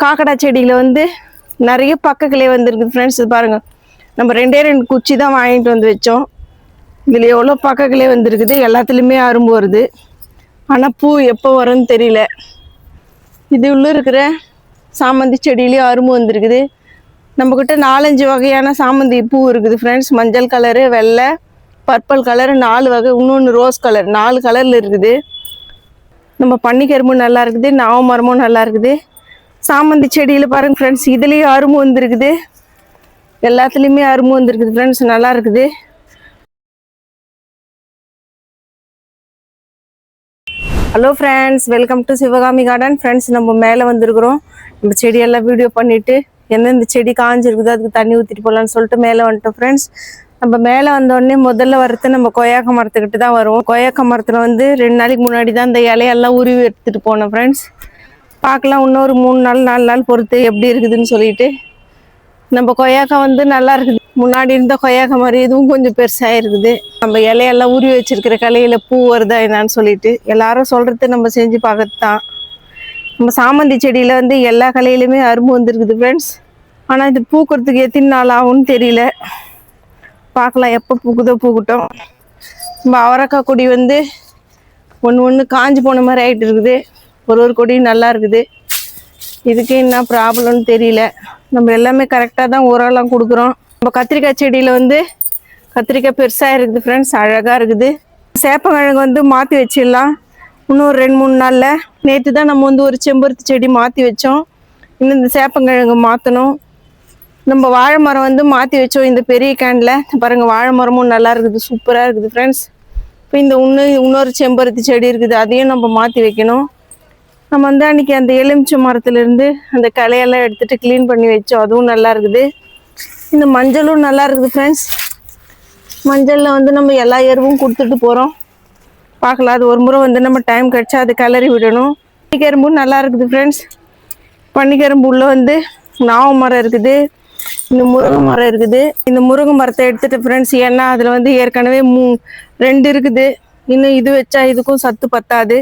காக்கடா செடியில் வந்து நிறைய பக்கக்கிளே வந்துருக்குது ஃப்ரெண்ட்ஸ். இது பாருங்கள், நம்ம ரெண்டே 2 குச்சி தான் வாங்கிட்டு வந்து வச்சோம். இதில் எவ்வளோ பக்கக்கிளே வந்துருக்குது, எல்லாத்துலேயுமே அரும்பு வருது. ஆனால் பூ எப்போ வரும்னு தெரியல. இது உள்ள இருக்கிற சாமந்தி செடியிலையும் அரும்பு வந்துருக்குது. நம்மக்கிட்ட 4-5 வகையான சாமந்தி பூ இருக்குது ஃப்ரெண்ட்ஸ். மஞ்சள் கலரு, வெள்ளை, பர்பிள் கலரு, 4 வகை, இன்னொன்று ரோஸ் கலர், 4 கலரில் இருக்குது. நம்ம பன்னிக்கரும்பு நல்லா இருக்குது, நாவமரமும் நல்லா இருக்குது. சாமந்தி செடியில் பாருங்கள் ஃப்ரெண்ட்ஸ், இதுலேயும் அரும்பு வந்துருக்குது, எல்லாத்துலேயுமே அரும்பு வந்துருக்குது ஃப்ரெண்ட்ஸ், நல்லா இருக்குது. Hello friends, welcome to Sivakami garden. Friends, நம்ம மேலே வந்திருக்கிறோம். நம்ம செடியெல்லாம் வீடியோ பண்ணிவிட்டு எந்தெந்த செடி காஞ்சிருக்குதோ அதுக்கு தண்ணி ஊற்றிட்டு போகலான்னு சொல்லிட்டு மேலே வந்துட்டோம் ஃப்ரெண்ட்ஸ். நம்ம மேலே வந்தோடனே முதல்ல வரது நம்ம கொய்யாக்க மரத்துக்கிட்ட தான் வருவோம். கொய்யாக்க மரத்தில் வந்து 2 நாளைக்கு முன்னாடி தான் இந்த இலையெல்லாம் உருவி எடுத்துகிட்டு போனோம் ஃப்ரெண்ட்ஸ். பார்க்கலாம் இன்னொரு 3 நாள் 4 நாள் பொறுத்து எப்படி இருக்குதுன்னு சொல்லிட்டு. நம்ம கொய்யாக்காய் வந்து நல்லா இருக்குது. முன்னாடி இருந்த கொய்யாக்காய் மாதிரி இதுவும் கொஞ்சம் பெருசாக இருக்குது. நம்ம இலையெல்லாம் உருவி வச்சிருக்கிற கலையில் பூ வருதா என்னான்னு சொல்லிட்டு எல்லாரும் சொல்கிறது நம்ம செஞ்சு பார்க்கறது தான். நம்ம சாமந்தி செடியில் வந்து எல்லா கலையிலுமே அரும்பு வந்துருக்குது ஃப்ரெண்ட்ஸ். ஆனால் இது பூக்கிறதுக்கு எத்தனை நாள் ஆகும்னு தெரியல. பார்க்கலாம், எப்போ பூக்குதோ பூக்கட்டும். நம்ம அவரைக்காய் கொடி வந்து ஒன்று காஞ்சி போன மாதிரி ஆகிட்டு இருக்குது. ஒரு கொடியும் நல்லா இருக்குது. இதுக்கு என்ன ப்ராப்ளம்னு தெரியல. நம்ம எல்லாமே கரெக்டாக தான் உரம்லாம் கொடுக்குறோம். நம்ம கத்திரிக்காய் செடியில் வந்து கத்திரிக்காய் பெருசாக இருக்குது ஃப்ரெண்ட்ஸ், அழகாக இருக்குது. சேப்பங்கிழங்கு வந்து மாற்றி வச்சிடலாம் இன்னும் ஒரு 2-3 நாளில். நேற்று தான் நம்ம வந்து ஒரு செம்பருத்தி செடி மாற்றி வச்சோம். இன்னும் இந்த சேப்பங்கிழங்கு மாற்றணும். நம்ம வாழை மரம் வந்து மாற்றி வச்சோம் இந்த பெரிய கேனில். பாருங்கள், வாழை மரமும் நல்லா இருக்குது, சூப்பராக இருக்குது ஃப்ரெண்ட்ஸ். இப்போ இந்த இன்னொரு செம்பருத்தி செடி இருக்குது, அதையும் நம்ம மாற்றி வைக்கணும். நம்ம வந்து அன்றைக்கி அந்த எலுமிச்சை மரத்துலேருந்து அந்த களையெல்லாம் எடுத்துகிட்டு க்ளீன் பண்ணி வச்சோம், அதுவும் நல்லா இருக்குது. இந்த மஞ்சளும் நல்லா இருக்குது ஃப்ரெண்ட்ஸ். மஞ்சளில் வந்து நம்ம எல்லா எருவும் கொடுத்துட்டு போகிறோம். பார்க்கலாம், அது ஒரு முறை வந்து நம்ம டைம் கிடச்சா அது கிளறி விடணும். பன்னிக்கரும்பும் நல்லா இருக்குது ஃப்ரெண்ட்ஸ். பன்னிக்கரும்பு உள்ள வந்து நாவ மரம் இருக்குது, இந்த முருங்கை மரம் இருக்குது. இந்த முருங்கை மரத்தை எடுத்துகிட்டு ஃப்ரெண்ட்ஸ், ஏன்னா அதில் வந்து ஏற்கனவே 2 இருக்குது. இன்னும் இது வச்சா இதுக்கும் சத்து பத்தாது.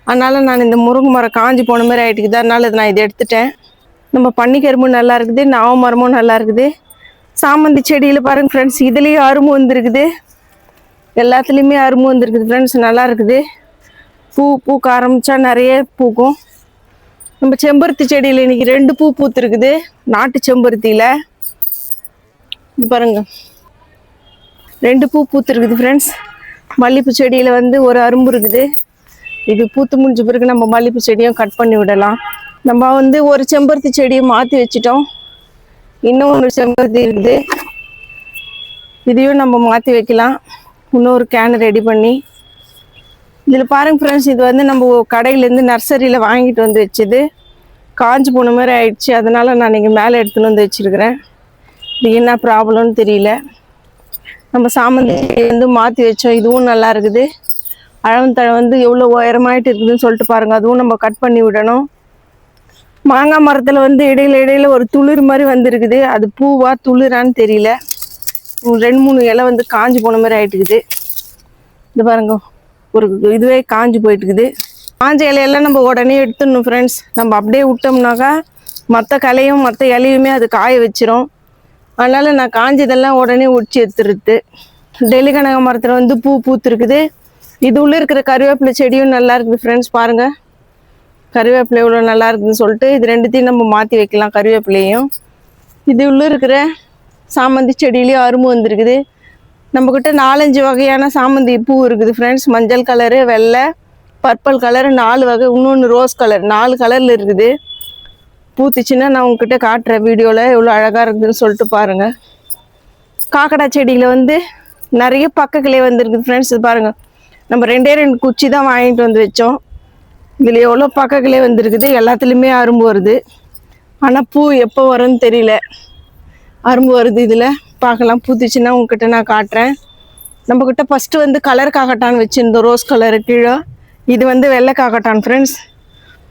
அதனால் நான் இந்த முருங்கை மரம் காஞ்சி போன மாதிரி ஆகிட்டுக்குது, அதனால் நான் இதை எடுத்துட்டேன். நம்ம பன்னிக்கரும்பு நல்லா இருக்குது, நாவ மரமும் நல்லா இருக்குது. சாமந்தி செடியில் பாருங்கள் ஃப்ரெண்ட்ஸ், இதுலேயும் அரும்பு வந்துருக்குது, எல்லாத்துலேயுமே அரும்பு வந்துருக்குது ஃப்ரெண்ட்ஸ், நல்லா இருக்குது. பூக்க ஆரம்பித்தா நிறைய பூக்கும். நம்ம செம்பருத்தி செடியில் இன்றைக்கி 2 பூ பூத்துருக்குது. நாட்டு செம்பருத்தியில் பாருங்கள் 2 பூ பூத்துருக்குது ஃப்ரெண்ட்ஸ். மல்லிகைப்பூ செடியில் வந்து ஒரு அரும்பு இருக்குது. இது பூத்து முடிஞ்ச பிறகு நம்ம மல்லிகைப்பூ செடியும் கட் பண்ணி விடலாம். நம்ம வந்து ஒரு செம்பருத்தி செடியை மாற்றி வச்சிட்டோம். இன்னொரு செம்பருத்தி இருக்குது, இதையும் நம்ம மாற்றி வைக்கலாம். இன்னொரு கேன் ரெடி பண்ணி. இதில் பாருங்கள் ஃப்ரெண்ட்ஸ், இது வந்து நம்ம கடையிலேருந்து நர்சரியில் வாங்கிட்டு வந்து வச்சது, காஞ்சி போன மாதிரி ஆயிடுச்சு. அதனால் நான் இங்கே மேலே எடுத்துன்னு வந்து வச்சுருக்கிறேன். இது என்ன ப்ராப்ளம்னு தெரியல. நம்ம சாமந்தி வந்து மாற்றி வச்சோம், இதுவும் நல்லா இருக்குது. அழவந்தழை வந்து எவ்வளோ உயரமாயிட்டு இருக்குதுன்னு சொல்லிட்டு பாருங்கள், அதுவும் நம்ம கட் பண்ணி விடணும். மாங்காய் மரத்தில் வந்து இடையில ஒரு துளிர் மாதிரி வந்துருக்குது, அது பூவா துளிரான்னு தெரியல. 2-3 இலை வந்து காஞ்சி போன மாதிரி ஆகிட்டுக்குது. இது பாருங்க, ஒரு இதுவே காஞ்சி போயிட்டுக்குது. காஞ்ச இலையெல்லாம் நம்ம உடனே எடுத்துடணும் ஃப்ரெண்ட்ஸ். நம்ம அப்படியே விட்டோம்னாக்கா மற்ற கலையும் மற்ற இலையுமே அது காய வச்சிரும். அதனால் நான் காஞ்சதெல்லாம் உடனே உடிச்சு எடுத்துருது. டெல்லி கனகா மரத்தில் வந்து பூ பூத்துருக்குது. இது உள்ளே இருக்கிற கருவேப்பிலை செடியும் நல்லா இருக்குது ஃப்ரெண்ட்ஸ். பாருங்கள், கருவேப்பிலை எவ்வளோ நல்லா இருக்குதுன்னு சொல்லிட்டு இது 2த்தையும் நம்ம மாற்றி வைக்கலாம், கருவேப்பிலையும். இது உள்ளே இருக்கிற சாமந்தி செடியிலையும் அரும்பு வந்துருக்குது. நம்மக்கிட்ட 4-5 வகையான சாமந்தி பூ இருக்குது ஃப்ரெண்ட்ஸ். மஞ்சள் கலரு, வெள்ளை, பர்பிள் கலரு, 4 வகை, இன்னொன்று ரோஸ் கலர், 4 கலரில் இருக்குது. பூத்துச்சுன்னா நான் உங்ககிட்ட காட்டுறேன் வீடியோவில், எவ்வளோ அழகாக இருக்குதுன்னு சொல்லிட்டு பாருங்கள். காக்கடா செடியில் வந்து நிறைய பக்கக்கிளே வந்துருக்குது ஃப்ரெண்ட்ஸ். இது பாருங்கள், நம்ம 2 குச்சி தான் வாங்கிட்டு வந்து வச்சோம். இதில் எவ்வளோ பக்கக்கிளே வந்துருக்குது, எல்லாத்துலேயுமே அரும்பு வருது. ஆனால் பூ எப்போ வரும்னு தெரியல. அரும்பு வருது இதில், பார்க்கலாம். பூத்துச்சுன்னா உங்ககிட்ட நான் காட்டுறேன். நம்மக்கிட்ட ஃபஸ்ட்டு வந்து கலர் காக்கட்டான் வச்சுருந்தோம், ரோஸ் கலரு கீழே. இது வந்து வெள்ளை காக்கட்டான் ஃப்ரெண்ட்ஸ்.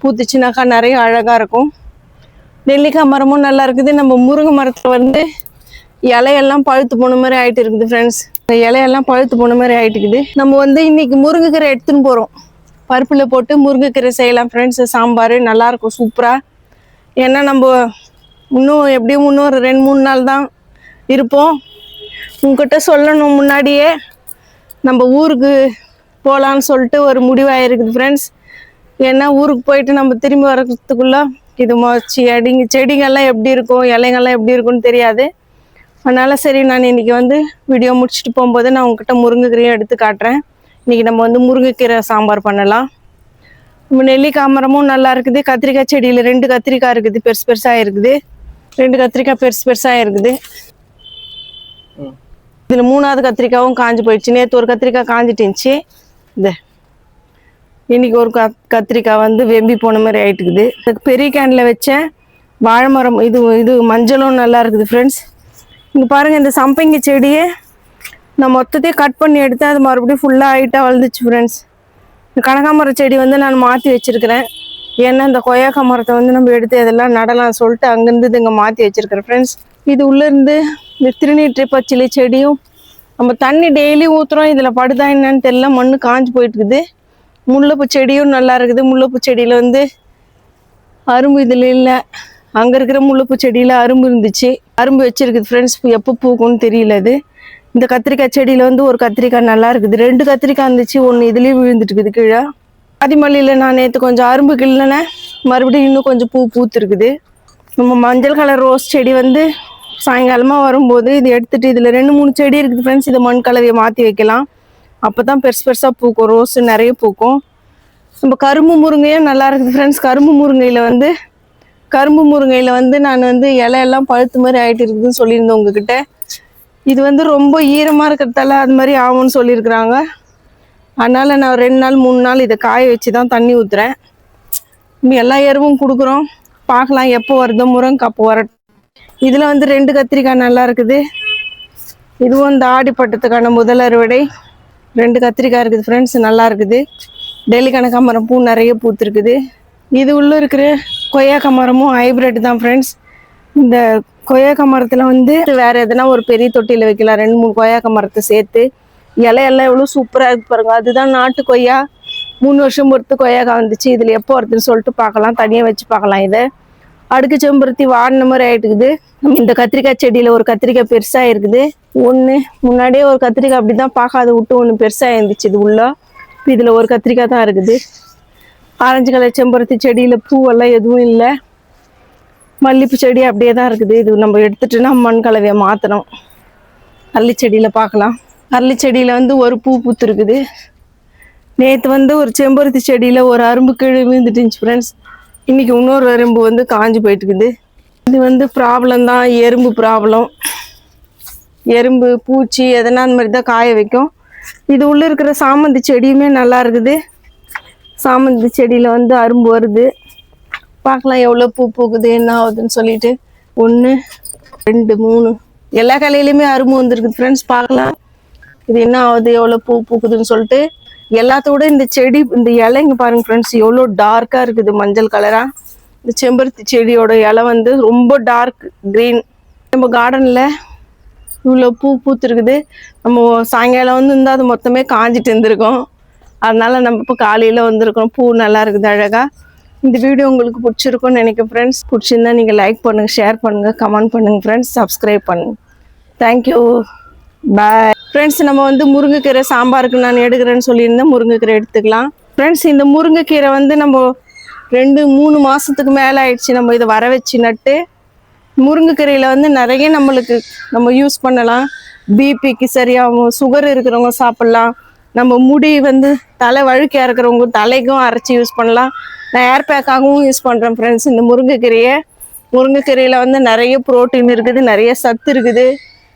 பூத்துச்சுனாக்கா நிறைய அழகாக இருக்கும். நெல்லிக்காய் மரமும் நல்லா இருக்குது. நம்ம முருங்கை மரத்தில் வந்து இலையெல்லாம் பழுத்து போன மாதிரி ஆகிட்டு இருக்குது ஃப்ரெண்ட்ஸ். இந்த இலையெல்லாம் பழுத்து போன மாதிரி ஆகிட்டுக்குது. நம்ம வந்து இன்றைக்கி முருங்கைக்கீரை எடுத்துன்னு போகிறோம். பருப்பில் போட்டு முருங்கைக்கீரை செய்யலாம் ஃப்ரெண்ட்ஸ். சாம்பார் நல்லாயிருக்கும், சூப்பராக. ஏன்னா நம்ம இன்னும் எப்படியும் இன்னும் ஒரு 2-3 நாள் தான் இருப்போம். உங்ககிட்ட சொல்லணும் முன்னாடியே நம்ம ஊருக்கு போகலான்னு சொல்லிட்டு ஒரு முடிவாயிருக்குது ஃப்ரெண்ட்ஸ். ஏன்னா ஊருக்கு போயிட்டு நம்ம திரும்பி வர்றதுக்குள்ள இது செடிங்கெல்லாம் எப்படி இருக்கும், இலைங்கள்லாம் எப்படி இருக்கும்னு தெரியாது. அதனால சரி, நான் இன்னைக்கு வந்து வீடியோ முடிச்சுட்டு போகும்போது நான் உங்ககிட்ட முருங்கைக்கீரையும் எடுத்து காட்டுறேன். இன்னைக்கு நம்ம வந்து முருங்கைக்கீரை சாம்பார் பண்ணலாம். நெல்லிக்காய் மரமும் நல்லா இருக்குது. கத்திரிக்காய் செடியில் 2 கத்திரிக்காய் இருக்குது, பெருசு பெருசாக இருக்குது. 2 கத்திரிக்காய் பெருசு பெருசாக இருக்குது. இதில் 3ஆவது கத்திரிக்காயும் காஞ்சி போயிடுச்சு. நேற்று ஒரு கத்திரிக்காய் காஞ்சிட்டு இருந்துச்சு. இது இன்னைக்கு ஒரு கத்திரிக்காய் வந்து வெம்பி போன மாதிரி ஆயிட்டுக்குது. பெரிய கேனில் வச்ச வாழை மரம் இது மஞ்சளும் நல்லா இருக்குது ஃப்ரெண்ட்ஸ். இங்கே பாருங்கள், இந்த சம்பங்கி செடியை நான் மொத்தத்தையும் கட் பண்ணி எடுத்தேன். அது மறுபடியும் ஃபுல்லாக ஹைட்டாக வளர்ந்துச்சு ஃப்ரெண்ட்ஸ். இந்த கனகாமரம் செடி வந்து நான் மாற்றி வச்சுருக்கிறேன். ஏன்னா இந்த கொய்யாக்காய் மரத்தை வந்து நம்ம எடுத்து அதெல்லாம் நடலாம் சொல்லிட்டு அங்கேருந்து இங்கே மாற்றி வச்சுருக்கிறேன் ஃப்ரெண்ட்ஸ். இது உள்ளேருந்து இந்த திருநீற்றை பச்சிலை செடியும் நம்ம தண்ணி டெய்லி ஊற்றுறோம். இதில் படுதா என்னன்னு தெரியல, மண்ணு காஞ்சி போயிட்டுருக்குது. முல்லைப்பூ செடியும் நல்லா இருக்குது. முல்லைப்பூ செடியில் வந்து அரும்பு இதில் இல்லை. அங்கே இருக்கிற முல்லைப்பூ செடியில் அரும்பு இருந்துச்சு, அரும்பு வச்சிருக்குது ஃப்ரெண்ட்ஸ். எப்போ பூக்கும்னு தெரியல. அது இந்த கத்திரிக்காய் செடியில் வந்து ஒரு கத்திரிக்காய் நல்லா இருக்குது. 2 கத்திரிக்காய் இருந்துச்சு, ஒன்று இதுலேயும் விழுந்துட்டுருக்குது கீழே. ஆதிமல்லியில் நான் நேற்று கொஞ்சம் அரும்பு கிள்ளனேன், மறுபடியும் இன்னும் கொஞ்சம் பூத்துருக்குது. நம்ம மஞ்சள் கலர் ரோஸ் செடி வந்து சாயங்காலமாக வரும்போது இது எடுத்துகிட்டு இதில் 2-3 செடி இருக்குது ஃப்ரெண்ட்ஸ். இதை மண் கலவையை மாற்றி வைக்கலாம். அப்போ தான் பெருசு பெருசாக பூக்கும், ரோஸு நிறைய பூக்கும். நம்ம கரும்பு முருங்கையும் நல்லா இருக்குது ஃப்ரெண்ட்ஸ். கரும்பு முருங்கையில் வந்து நான் வந்து இலையெல்லாம் பழுத்து மாதிரி ஆகிட்டு இருக்குதுன்னு சொல்லியிருந்தேன் உங்ககிட்ட. இது வந்து ரொம்ப ஈரமாக இருக்கிறதால அது மாதிரி ஆகும்னு சொல்லியிருக்கிறாங்க. அதனால் நான் 2 நாள் 3 நாள் இதை காய வச்சு தான் தண்ணி ஊற்றுறேன். எல்லா எருவும் கொடுக்குறோம். பார்க்கலாம் எப்போ வருதோ, முருங்கை அப்போ வரட்டும். இதில் வந்து 2 கத்திரிக்காய் நல்லா இருக்குது. இதுவும் இந்த ஆடிப்பட்டத்துக்கான முதல் அறுவடை. 2 கத்திரிக்காய் இருக்குது ஃப்ரெண்ட்ஸ், நல்லா இருக்குது. டெல்லி கனகாமரம் பூ நிறைய பூத்துருக்குது. இது உள்ளே இருக்கிற கொய்யாக்காய் மரமும் ஹைப்ரிட் தான் ஃப்ரெண்ட்ஸ். இந்த கொய்யாக்காய் மரத்தில் வந்து வேறு எதனா ஒரு பெரிய தொட்டியில் வைக்கலாம், 2-3 கொய்யாக்காய் மரத்தை சேர்த்து. இலையெல்லாம் எவ்வளோ சூப்பராக இருக்குது பாருங்கள். அதுதான் நாட்டு கொய்யா. 3 வருஷம் பொறுத்து கொய்யாக்காய் வந்துச்சு. இதில் எப்போ வருதுன்னு சொல்லிட்டு பார்க்கலாம், தனியாக வச்சு பார்க்கலாம். இதை அடுக்கு செம்பருத்தி வாடின மாதிரி ஆகிட்டுக்குது. இந்த கத்திரிக்காய் செடியில் ஒரு கத்திரிக்காய் பெருசாக இருக்குது. ஒன்று முன்னாடியே ஒரு கத்திரிக்காய் அப்படி தான் பார்க்காத விட்டு ஒன்று பெருசாக இருந்துச்சு. இது உள்ள இதில் ஒரு கத்திரிக்காய் தான் இருக்குது. ஆரஞ்சு கலர் செம்பருத்தி செடியில் பூவெல்லாம் எதுவும் இல்லை. மல்லிப்பூ செடி அப்படியே தான் இருக்குது. இது நம்ம எடுத்துட்டுனா மண் கலவையை மாற்றணும். அரளி செடியில் பார்க்கலாம். அரளி செடியில் வந்து ஒரு பூ பூத்துருக்குது. நேற்று வந்து ஒரு செம்பருத்தி செடியில் ஒரு அரும்பு கீழே விழுந்துட்டுருந்துச்சு ஃப்ரெண்ட்ஸ். இன்றைக்கி இன்னொரு அரும்பு வந்து காஞ்சி போயிட்டுருக்குது. இது வந்து ப்ராப்ளம் தான், எறும்பு ப்ராப்ளம். எறும்பு பூச்சி எதனா அந்த மாதிரி தான் காய வைக்கும். இது உள்ளே இருக்கிற சாமந்தி செடியுமே நல்லா இருக்குது. சாமந்தி செடியில் வந்து அரும்பு வருது. பார்க்கலாம் எவ்வளோ பூ பூக்குது, என்ன ஆகுதுன்னு சொல்லிட்டு. 1 2 3 எல்லா கலையிலையுமே அரும்பு வந்துருக்குது ஃப்ரெண்ட்ஸ். பார்க்கலாம் இது என்ன ஆகுது, எவ்வளோ பூ பூக்குதுன்னு சொல்லிட்டு. எல்லாத்தோட இந்த செடி இந்த இலைங்க பாருங்க ஃப்ரெண்ட்ஸ், எவ்வளோ டார்க்காக இருக்குது, மஞ்சள் கலராக. இந்த செம்பருத்தி செடியோட இலை வந்து ரொம்ப டார்க் க்ரீன். நம்ம கார்டனில் இவ்வளோ பூ பூத்துருக்குது. நம்ம சாயங்காலம் வந்து இருந்தால் அது மொத்தமே காஞ்சிட்டு இருந்திருக்கோம். அதனால் நம்ம இப்போ காலையில் வந்திருக்கோம். பூ நல்லா இருக்குது அழகாக. இந்த வீடியோ உங்களுக்கு பிடிச்சிருக்கும்னு நினைக்கிறேன் ஃப்ரெண்ட்ஸ். பிடிச்சிருந்தா நீங்கள் லைக் பண்ணுங்கள், ஷேர் பண்ணுங்கள், கமெண்ட் பண்ணுங்கள் ஃப்ரெண்ட்ஸ். சப்ஸ்கிரைப் பண்ணுங்கள். Thank you, bye friends. நம்ம வந்து முருங்கைக்கீரை சாம்பாருக்கு நான் எடுக்கிறேன்னு சொல்லியிருந்தேன். முருங்கைக்கீரை எடுத்துக்கலாம் ஃப்ரெண்ட்ஸ். இந்த முருங்கைக்கீரை வந்து நம்ம 2-3 மாதத்துக்கு மேலே ஆயிடுச்சு நம்ம இதை வர வச்சு நட்டு. முருங்கைக்கீரையில் வந்து நிறைய நம்மளுக்கு நம்ம யூஸ் பண்ணலாம். பிபிக்கு சரியாகும், சுகர் இருக்கிறவங்க சாப்பிட்லாம். நம்ம முடி வந்து தலை வழுக்கையாக இருக்கிறவங்க தலைக்கும் அரைச்சி யூஸ் பண்ணலாம். நான் ஏர் பேக்காகவும் யூஸ் பண்ணுறேன் ஃப்ரெண்ட்ஸ். இந்த முருங்கைக்கீரையில் வந்து நிறைய ப்ரோட்டீன் இருக்குது, நிறைய சத்து இருக்குது.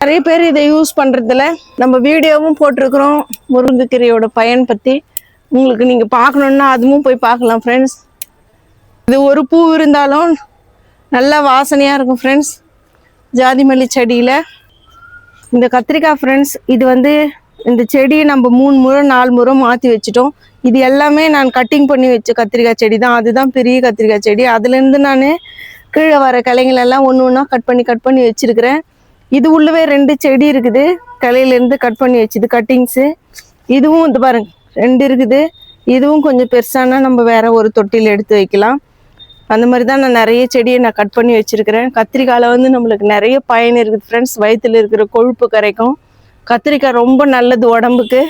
நிறைய பேர் இதை யூஸ் பண்ணுறதில்ல. நம்ம வீடியோவும் போட்டிருக்கிறோம் முருங்கைக்கீரையோட பயன் பற்றி. உங்களுக்கு நீங்கள் பார்க்கணுன்னா அதுவும் போய் பார்க்கலாம் ஃப்ரெண்ட்ஸ். இது ஒரு பூ இருந்தாலும் நல்லா வாசனையாக இருக்கும் ஃப்ரெண்ட்ஸ். ஜாதி மல்லி செடியில் இந்த கத்திரிக்காய் ஃப்ரெண்ட்ஸ், இது வந்து இந்த செடியை நம்ம 3 முறை 4 முறை மாற்றி வச்சுட்டோம். இது எல்லாமே நான் கட்டிங் பண்ணி வச்ச கத்திரிக்காய் செடி தான். அதுதான் பெரிய கத்திரிக்காய் செடி. அதுலேருந்து நான் கீழே வர கிளைங்களெல்லாம் ஒன்று ஒன்றா கட் பண்ணி வச்சுருக்கிறேன். இது உள்ளவே 2 செடி இருக்குது, கிளையிலேருந்து கட் பண்ணி வச்சுது கட்டிங்ஸு. இதுவும் இது பாருங்க 2 இருக்குது. இதுவும் கொஞ்சம் பெருசானா நம்ம வேற ஒரு தொட்டியில் எடுத்து வைக்கலாம். அந்த மாதிரி தான் நான் நிறைய செடியை நான் கட் பண்ணி வச்சுருக்கிறேன். கத்திரிக்காயில் வந்து நம்மளுக்கு நிறைய பயன் இருக்குது ஃப்ரெண்ட்ஸ். வயிற்றில் இருக்கிற கொழுப்பு கரைக்கும். கத்திரிக்காய் ரொம்ப நல்லது உடம்புக்கு.